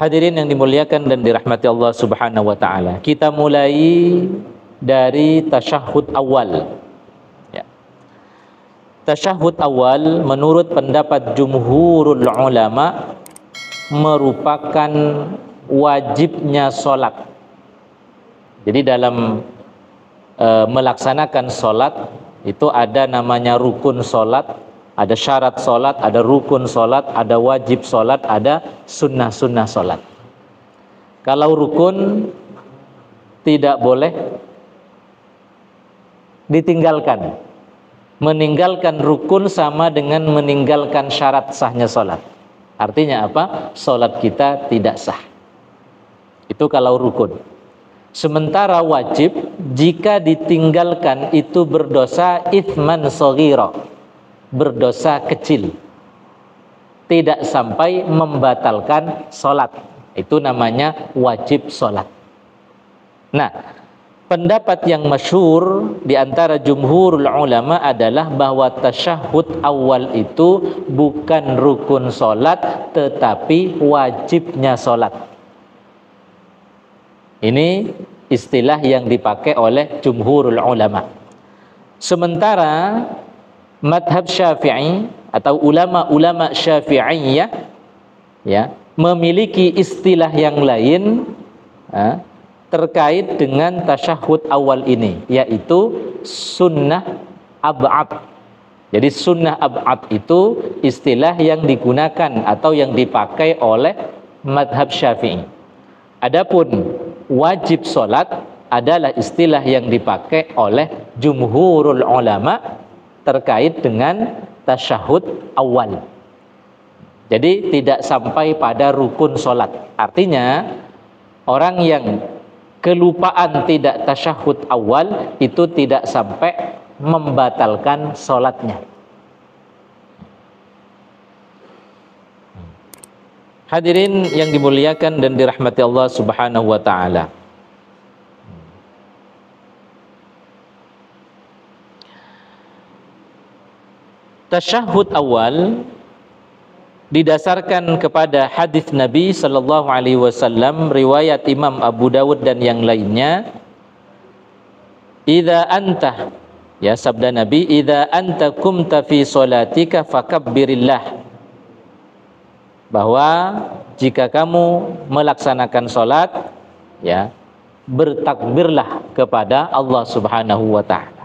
Hadirin yang dimuliakan dan dirahmati Allah Subhanahu wa taala. Kita mulai dari tasyahud awal. Ya. Tasyahud awal menurut pendapat jumhurul ulama merupakan wajibnya salat. Jadi dalam melaksanakan salat itu ada namanya rukun salat, ada syarat salat, ada rukun salat, ada wajib salat, ada sunnah-sunnah salat. Kalau rukun tidak boleh ditinggalkan. Meninggalkan rukun sama dengan meninggalkan syarat sahnya salat. Artinya apa? Salat kita tidak sah. Itu kalau rukun. Sementara wajib, jika ditinggalkan itu berdosa itsman shaghira, berdosa kecil, tidak sampai membatalkan salat. Itu namanya wajib salat. Nah, pendapat yang masyhur di antara jumhurul ulama adalah bahwa tasyahud awal itu bukan rukun salat tetapi wajibnya salat. Ini istilah yang dipakai oleh jumhurul ulama. Sementara madhab Syafi'i atau ulama-ulama Syafi'iyah ya, memiliki istilah yang lain terkait dengan tasyahud awal ini, yaitu sunnah ab'ad. Jadi sunnah ab'ad itu istilah yang digunakan atau yang dipakai oleh madhab Syafi'i. Adapun wajib salat adalah istilah yang dipakai oleh jumhurul ulama terkait dengan tasyahud awal. Jadi tidak sampai pada rukun salat. Artinya orang yang kelupaan tidak tasyahud awal itu tidak sampai membatalkan salatnya. Hadirin yang dimuliakan dan dirahmati Allah Subhanahu wa taala. Tasyahud awal didasarkan kepada hadis Nabi sallallahu alaihi wasallam riwayat Imam Abu Dawud dan yang lainnya. Idza anta, ya sabda Nabi, idza anta kumta fi salatika fakabbirillah. Bahwa jika kamu melaksanakan salat, ya, bertakbirlah kepada Allah Subhanahu wa taala.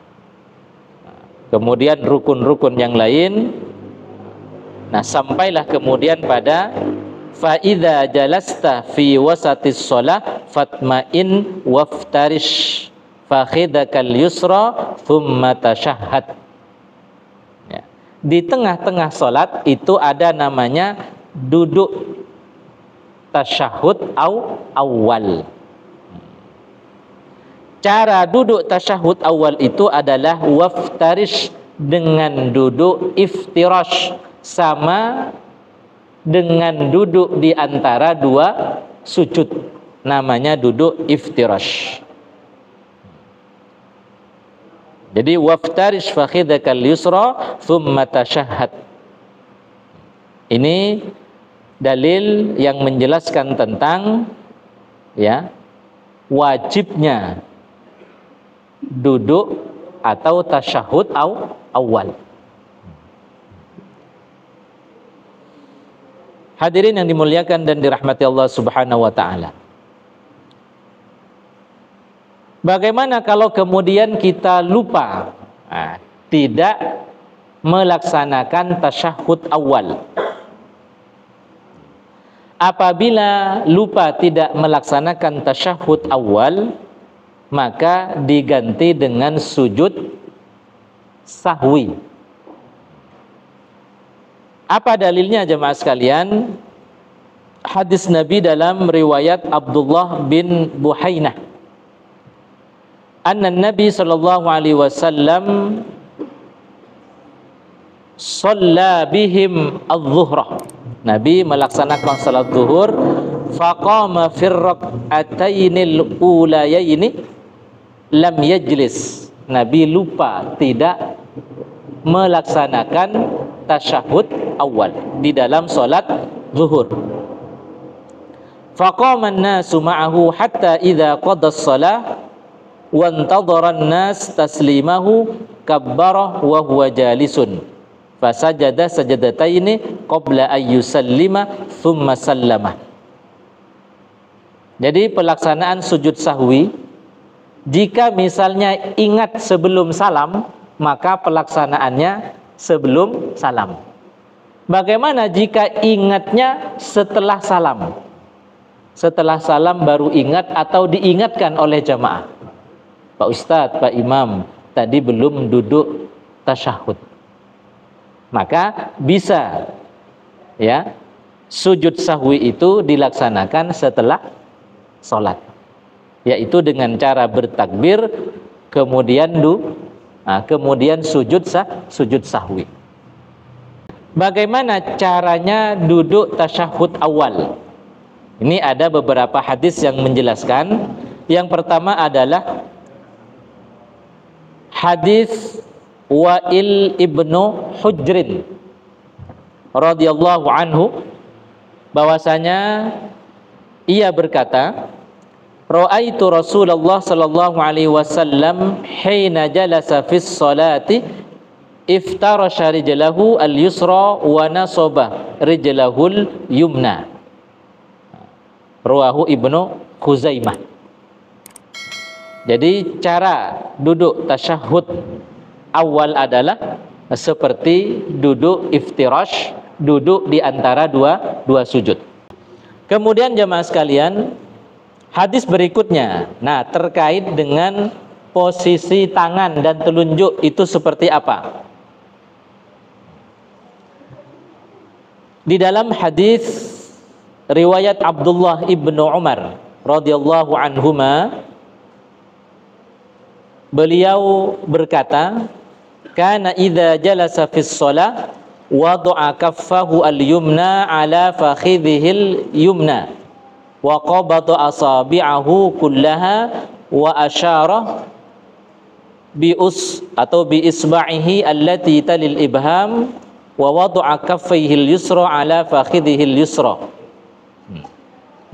Kemudian rukun-rukun yang lain. Nah, sampailah kemudian pada fa idza jalasta fi wasatis shalah fatma'in waftarish fakhidakal yusra thumma tashahhad. Ya. Di tengah-tengah salat itu ada namanya duduk tasyahud awal. Cara duduk tasyahud awal itu adalah waftarish, dengan duduk iftirash, sama dengan duduk di antara dua sujud, namanya duduk iftirash. Jadi waftarish fakhidakal yusra thumma tashahhad. Ini dalil yang menjelaskan tentang ya wajibnya duduk atau tasyahud awal. Hadirin yang dimuliakan dan dirahmati Allah Subhanahu wa taala. Bagaimana kalau kemudian kita lupa, tidak melaksanakan tasyahud awal? Apabila lupa tidak melaksanakan tasyahud awal, maka diganti dengan sujud sahwi. Apa dalilnya jemaah sekalian? Hadis Nabi dalam riwayat Abdullah bin Buhainah. Anna Nabi sallallahu alaihi wasallam shalla bihim adh-dhuhra. Nabi melaksanakan salat zuhur, faqama fir rak'atainil ulayaini lam yajlis. Nabi lupa tidak melaksanakan tasyahud awal di dalam salat zuhur. Faqama an-nasu ma'ahu hatta idza qada as-shalah wa intadhara an-nas taslimahu kabbara wa huwa jalisun fasajada sajadataini qabla an yusallima thumma sallama. Jadi pelaksanaan sujud sahwi, jika misalnya ingat sebelum salam, maka pelaksanaannya sebelum salam. Bagaimana jika ingatnya setelah salam? Setelah salam baru ingat atau diingatkan oleh jamaah. Pak Ustadz, Pak Imam, tadi belum duduk tasyahud. Maka bisa ya, sujud sahwi itu dilaksanakan setelah sholat, yaitu dengan cara bertakbir kemudian kemudian sujud sahwi. Bagaimana caranya duduk tasyahud awal? Ini ada beberapa hadis yang menjelaskan. Yang pertama adalah hadis Wa'il ibnu Hujrin radhiyallahu anhu, bahwasanya ia berkata, ra'aitu Rasulullah sallallahu alaihi wasallam hina jalasa fis salati iftarasha rijlahu al-yusra wa nasaba rijlahul yumna. Rawahu Ibnu Khuzaimah. Jadi cara duduk tasyahud awal adalah seperti duduk iftirash, duduk di antara dua sujud. Kemudian jemaah sekalian, hadis berikutnya, nah terkait dengan posisi tangan dan telunjuk itu seperti apa? Di dalam hadis riwayat Abdullah ibnu Umar radhiyallahu anhuma, beliau berkata, kana idza jalasa fis shalah wada'a kaffahu al-yumna ala fakhidhihil yumna wa qabada asabi'ahu kullaha wa asyara bi isba'ihi allati talil ibham wa wada'a kaffayhil yusra ala fakhidhihil yusra.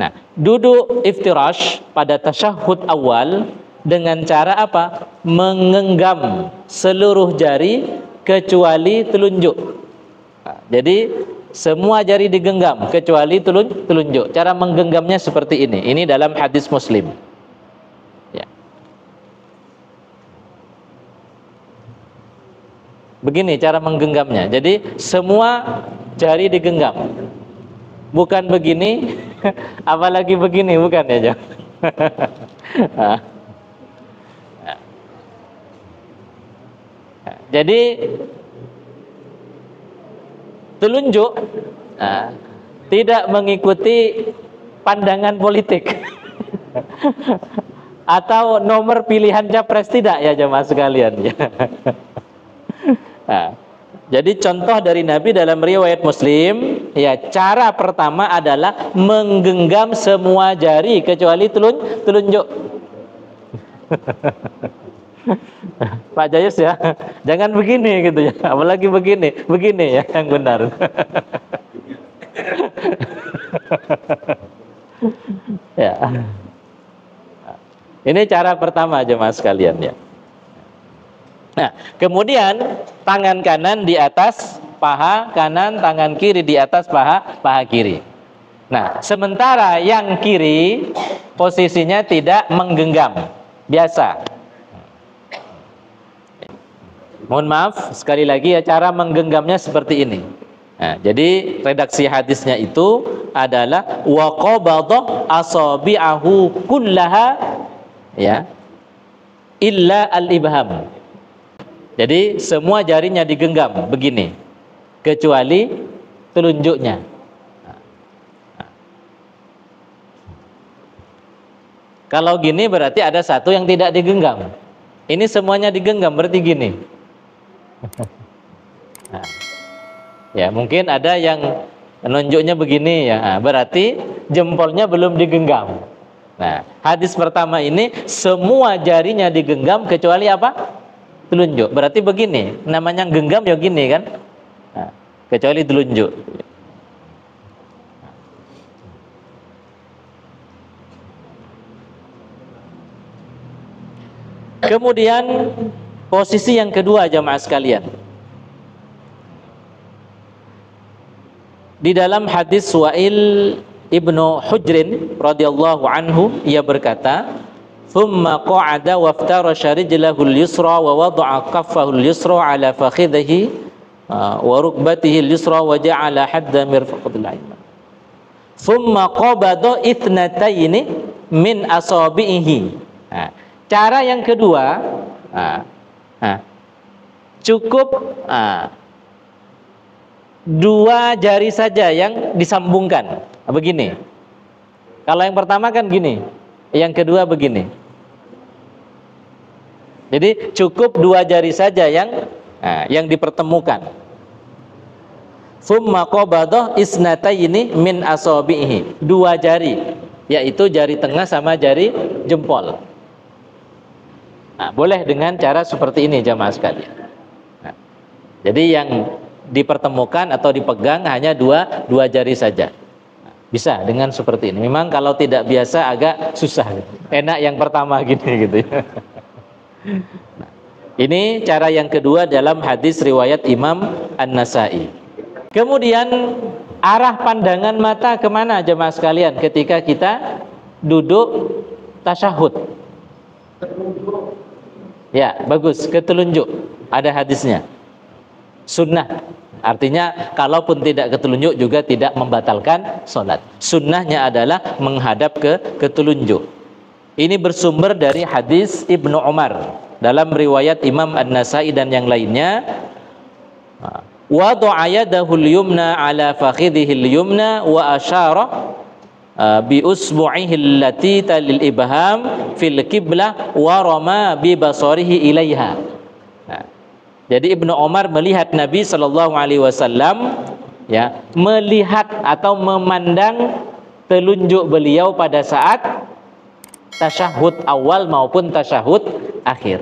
Nah, duduk iftirash pada tasyahud awal dengan cara apa? Menggenggam seluruh jari kecuali telunjuk. Nah, jadi semua jari digenggam kecuali telunjuk. Cara menggenggamnya seperti ini. Ini dalam hadis Muslim. Ya. Begini cara menggenggamnya. Jadi semua jari digenggam. Bukan begini, apalagi begini, bukan ya, nah. Jadi telunjuk tidak mengikuti pandangan politik atau nomor pilihan capres, tidak ya jemaah sekalian ya. Nah, jadi contoh dari Nabi dalam riwayat Muslim, ya cara pertama adalah menggenggam semua jari kecuali telunjuk. Pak Jayus ya, jangan begini gitu ya, apalagi begini ya yang benar. Ya, ini cara pertama jemaah sekalian ya. Nah, kemudian tangan kanan di atas paha kanan, tangan kiri di atas paha kiri. Nah, sementara yang kiri posisinya tidak menggenggam, biasa. Mohon maaf, sekali lagi ya, cara menggenggamnya seperti ini. Nah, jadi redaksi hadisnya itu adalah wa qabada asabi'ahu kullaha ya illa al-ibham. Jadi semua jarinya digenggam begini kecuali telunjuknya. Kalau gini berarti ada satu yang tidak digenggam. Ini semuanya digenggam berarti gini. Nah, ya mungkin ada yang nunjuknya begini ya, berarti jempolnya belum digenggam. Nah, hadis pertama ini semua jarinya digenggam kecuali apa? Telunjuk. Berarti begini, namanya genggam ya gini kan? Nah, kecuali telunjuk. Kemudian posisi yang kedua jamaah sekalian. Di dalam hadis Wa'il ibnu Hujrin radhiyallahu anhu, ia berkata, "Thumma qa'ada waftarasha rijlahu al-yusra wa wada'a kaffahu al-yusra 'ala fakhidhihi wa rukbatihi al-yusra wa ja'ala hadda mirfaqil ayman. Thumma qabada ithnataini min asabihi." Cara yang kedua, cukup dua jari saja yang disambungkan. Begini. Kalau yang pertama kan gini, yang kedua begini. Jadi cukup dua jari saja yang dipertemukan. Summa qabada isnataini min asabihi. Dua jari, yaitu jari tengah sama jari jempol. Boleh dengan cara seperti ini jamaah sekalian. Jadi yang dipertemukan atau dipegang hanya dua jari saja. Bisa dengan seperti ini. Memang kalau tidak biasa agak susah. Enak yang pertama gini gitu. Ini cara yang kedua dalam hadis riwayat Imam An-Nasai. Kemudian arah pandangan mata kemana jemaah sekalian ketika kita duduk tasyahud? Ya, bagus, ke telunjuk. Ada hadisnya. Sunnah. Artinya kalaupun tidak ketelunjuk juga tidak membatalkan sholat. Sunnahnya adalah menghadap ke telunjuk. Ini bersumber dari hadis Ibnu Umar dalam riwayat Imam An-Nasai dan yang lainnya. Wada'a yadahu al-yumna ala fakhidhihi al-yumna wa asyara bi usbu'ihi allati talil ibham fil qiblah wa rama bi basarihi ilaiha. Jadi Ibnu Umar melihat Nabi Shallallahu Alaihi Wasallam, ya, melihat atau memandang telunjuk beliau pada saat tasyahud awal maupun tasyahud akhir.